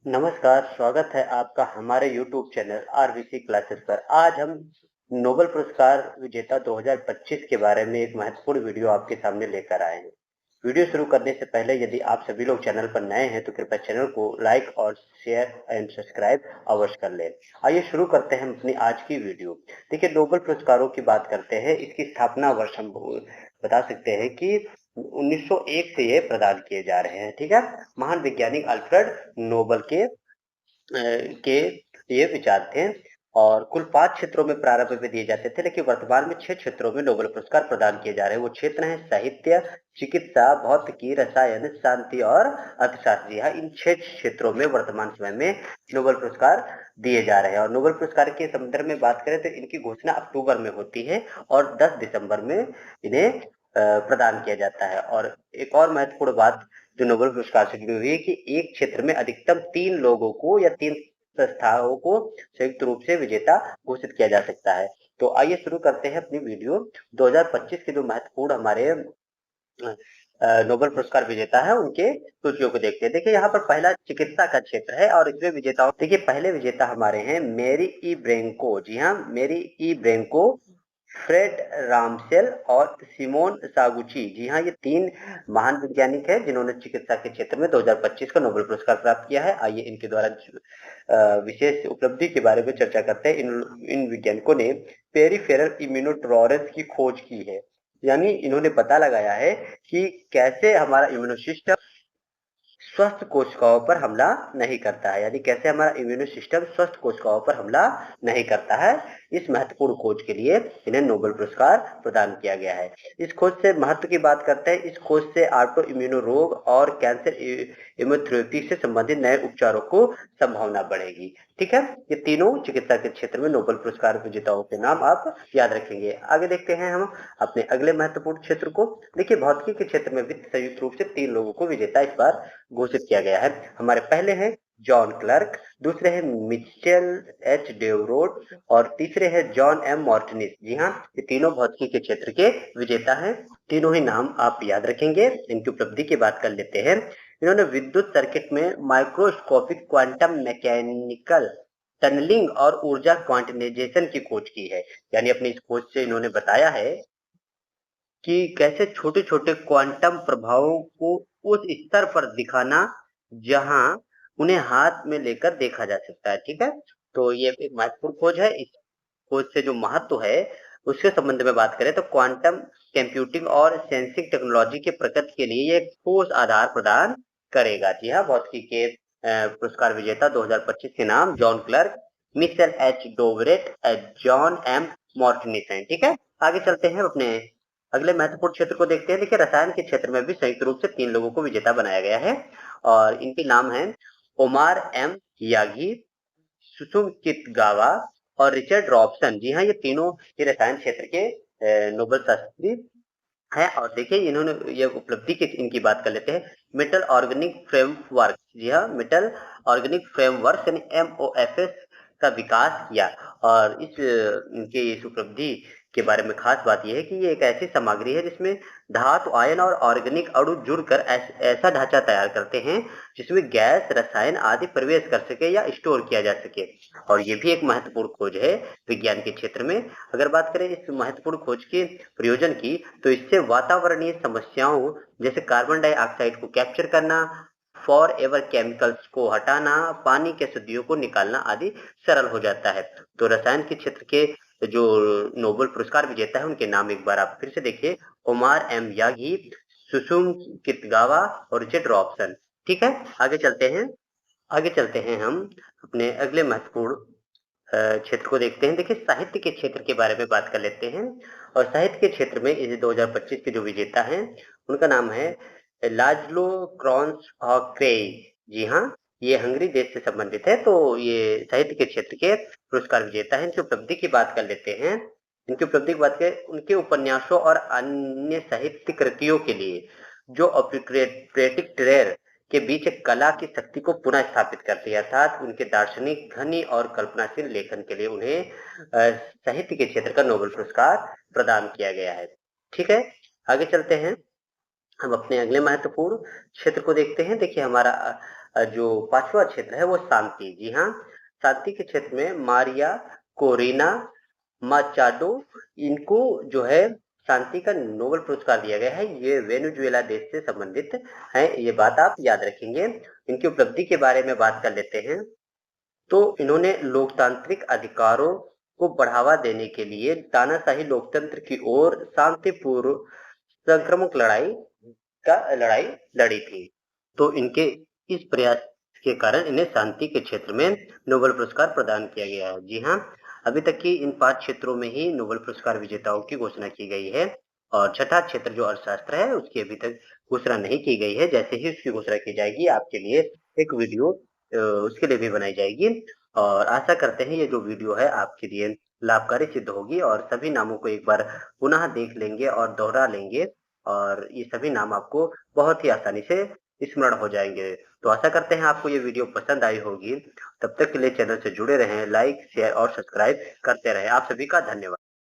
नमस्कार, स्वागत है आपका हमारे YouTube चैनल आरवीसी क्लासेस पर। आज हम नोबेल पुरस्कार विजेता 2025 के बारे में एक महत्वपूर्ण वीडियो आपके सामने लेकर आए हैं। वीडियो शुरू करने से पहले यदि आप सभी लोग चैनल पर नए हैं तो कृपया चैनल को लाइक और शेयर एंड सब्सक्राइब अवश्य कर लें। आइए शुरू करते हैं अपनी आज की वीडियो। देखिए, नोबेल पुरस्कारों की बात करते हैं। इसकी स्थापना वर्ष हम बता सकते हैं कि 1901 से ये प्रदान किए जा रहे हैं। ठीक है, महान वैज्ञानिक अल्फ्रेड नोबेल के ये विचार थे और कुल 5 क्षेत्रों में प्रारंभ में दिए जाते थे, लेकिन वर्तमान में 6 क्षेत्रों में नोबेल पुरस्कार प्रदान किए जा रहे हैं। वो क्षेत्र हैं साहित्य, चिकित्सा, भौतिकी, रसायन, शांति और अर्थशास्त्र। जी हाँ, इन 6 क्षेत्रों में वर्तमान समय में नोबेल पुरस्कार दिए जा रहे हैं। और नोबेल पुरस्कार के संदर्भ में बात करें तो इनकी घोषणा अक्टूबर में होती है और 10 दिसंबर में इन्हें प्रदान किया जाता है। और एक और महत्वपूर्ण बात जो नोबेल पुरस्कार से जुड़ी हुई है कि एक क्षेत्र में अधिकतम 3 लोगों को या 3 संस्थाओं को संयुक्त रूप से विजेता घोषित किया जा सकता है। तो आइए शुरू करते हैं अपनी वीडियो। 2025 के जो महत्वपूर्ण हमारे नोबेल पुरस्कार विजेता है उनके सूचियों को देखते हैं। देखिए, यहाँ पर पहला चिकित्सा का क्षेत्र है और इसमें विजेताओं, देखिए पहले विजेता हमारे हैं मेरी ई ब्रेंको। जी हाँ, मेरी ई ब्रेंको, फ्रेड रामसेल और सिमोन सागुची। जी हाँ, ये 3 महान वैज्ञानिक हैं जिन्होंने चिकित्सा के क्षेत्र में 2025 का नोबेल पुरस्कार प्राप्त किया है। आइए इनके द्वारा विशेष उपलब्धि के बारे में चर्चा करते हैं। इन वैज्ञानिकों ने पेरिफेरल इम्यूनोटॉलरेंस की खोज की है, यानी इन्होंने पता लगाया है कि कैसे हमारा इम्यूनो सिस्टम स्वस्थ कोशिकाओं पर हमला नहीं करता है, यानी कैसे हमारा इम्यूनो सिस्टम स्वस्थ कोशिकाओं पर हमला नहीं करता है। इस महत्वपूर्ण खोज के लिए इन्हें नोबेल पुरस्कार प्रदान किया गया है। इस खोज से महत्व की बात करते हैं। इस खोज से ऑटो इम्यूनो रोग और कैंसर इम्यूनोथेरेपी से संबंधित नए उपचारों को संभावना बढ़ेगी। ठीक है, ये तीनों चिकित्सा के क्षेत्र में नोबेल पुरस्कार विजेताओं के नाम आप याद रखेंगे। आगे देखते हैं हम अपने अगले महत्वपूर्ण क्षेत्र को। देखिए, भौतिकी के क्षेत्र में वित्त संयुक्त रूप से 3 लोगों को विजेता इस बार घोषित किया गया है। हमारे पहले हैं जॉन क्लर्क, दूसरे हैं मिचेल एच डेवरोड और तीसरे हैं जॉन एम मार्टिनिस। जी हाँ, ये तीनों भौतिकी के क्षेत्र के विजेता हैं। तीनों ही नाम आप याद रखेंगे। इनकी उपलब्धि की बात कर लेते हैं। इन्होंने विद्युत सर्किट में माइक्रोस्कोपिक क्वांटम मैकेनिकल टनलिंग और ऊर्जा क्वांटिनाइजेशन की खोज की है, यानी अपनी इस खोज से इन्होंने बताया है कि कैसे छोटे-छोटे क्वांटम प्रभावों को उस स्तर पर दिखाना जहां उन्हें हाथ में लेकर देखा जा सकता है। ठीक है, तो ये एक महत्वपूर्ण खोज है। इस खोज से जो महत्व है उसके संबंध में बात करें तो क्वांटम कंप्यूटिंग और सेंसिंग टेक्नोलॉजी के प्रगति के लिए ये एक ठोस आधार प्रदान करेगा। जी हाँ, भौतिकी के पुरस्कार विजेता 2025 के नाम John Clarke, Michel H Devoret, John M Martinis हैं। ठीक है, आगे चलते हैं अपने अगले महत्वपूर्ण क्षेत्र को देखते हैं। देखिए, रसायन के क्षेत्र में भी संयुक्त रूप से 3 लोगों को विजेता बनाया गया है और इनके नाम हैं ओमार एम यागी, सुसुम कितगावा और रिचर्ड रॉबसन। जी हाँ, ये तीनों ये रसायन क्षेत्र के नोबेल शास्त्री है। और देखिए, इन्होंने ये उपलब्धि की इनकी बात कर लेते हैं। Metal organic framework. जी हाँ, मेटल ऑर्गेनिक फ्रेमवर्क यानी MOFS का विकास किया। और इनके इस उपलब्धि के बारे में खास बात यह है कि ये एक ऐसी सामग्री है जिसमें धातु, आयन और ऑर्गेनिक अणु जुड़कर ऐसा ढांचा तैयार करते हैं जिसमें गैस, रसायन आदि प्रवेश कर सके या स्टोर किया जा सके। और ये भी एक महत्वपूर्ण खोज है विज्ञान के क्षेत्र में। अगर बात करें इस महत्वपूर्ण खोज के प्रयोजन की तो इससे वातावरणीय समस्याओं जैसे कार्बन डाइऑक्साइड को कैप्चर करना, फॉर एवर केमिकल्स को हटाना, पानी के अशुद्धियों को निकालना आदि सरल हो जाता है। तो रसायन के क्षेत्र के जो नोबेल पुरस्कार विजेता है उनके नाम एक बार आप फिर से देखिए, ओमार एम यागी, सुसुम कितगावा और रिचर्ड रॉबसन। ठीक है, आगे चलते हैं हम अपने अगले महत्वपूर्ण क्षेत्र को देखते हैं। देखिए, साहित्य के क्षेत्र के बारे में बात कर लेते हैं और साहित्य के क्षेत्र में इस 2025 के जो विजेता हैं उनका नाम है लाज़लो क्रॉन्सहॉक्रेई। जी हाँ, ये हंगरी देश से संबंधित है। तो ये साहित्य के क्षेत्र के पुरस्कार विजेता हैं। इनकी उपलब्धि की बात कर लेते हैं। इनकी उपलब्धि की बात करें, उनके उपन्यासों और अन्य साहित्य कृतियों के लिए जो ऑप्टिक्रेटिक टेरर के बीच एक कला की शक्ति को पुनः स्थापित करती है, अर्थात उनके दार्शनिक, घनी और कल्पनाशील लेखन के लिए उन्हें साहित्य के क्षेत्र का नोबेल पुरस्कार प्रदान किया गया है। ठीक है, आगे चलते हैं हम अपने अगले महत्वपूर्ण क्षेत्र को देखते हैं। देखिए, हमारा जो 5वां क्षेत्र है वो शांति। जी हाँ, शांति के क्षेत्र में मारिया कोरिना माचाडो, इनको जो है शांति का नोबेल पुरस्कार दिया गया है। ये वेनेजुएला देश से संबंधित है, ये बात आप याद रखेंगे। इनकी उपलब्धि के बारे में बात कर लेते हैं। तो इन्होंने लोकतांत्रिक अधिकारों को बढ़ावा देने के लिए तानाशाही लोकतंत्र की ओर शांतिपूर्व संक्रामक लड़ाई लड़ी थी। तो इनके इस प्रयास के कारण इन्हें शांति के क्षेत्र में नोबेल पुरस्कार प्रदान किया गया है। जी हाँ, अभी तक की इन 5 क्षेत्रों में ही नोबेल पुरस्कार विजेताओं की घोषणा की गई है और छठा क्षेत्र जो अर्थशास्त्र है उसकी अभी तक घोषणा नहीं की गई है। जैसे ही उसकी घोषणा की जाएगी आपके लिए एक वीडियो उसके लिए भी बनाई जाएगी और आशा करते हैं ये जो वीडियो है आपके लिए लाभकारी सिद्ध होगी और सभी नामों को एक बार पुनः देख लेंगे और दोहरा लेंगे और ये सभी नाम आपको बहुत ही आसानी से स्मरण हो जाएंगे। तो आशा करते हैं आपको ये वीडियो पसंद आई होगी। तब तक के लिए चैनल से जुड़े रहें, लाइक शेयर और सब्सक्राइब करते रहें। आप सभी का धन्यवाद।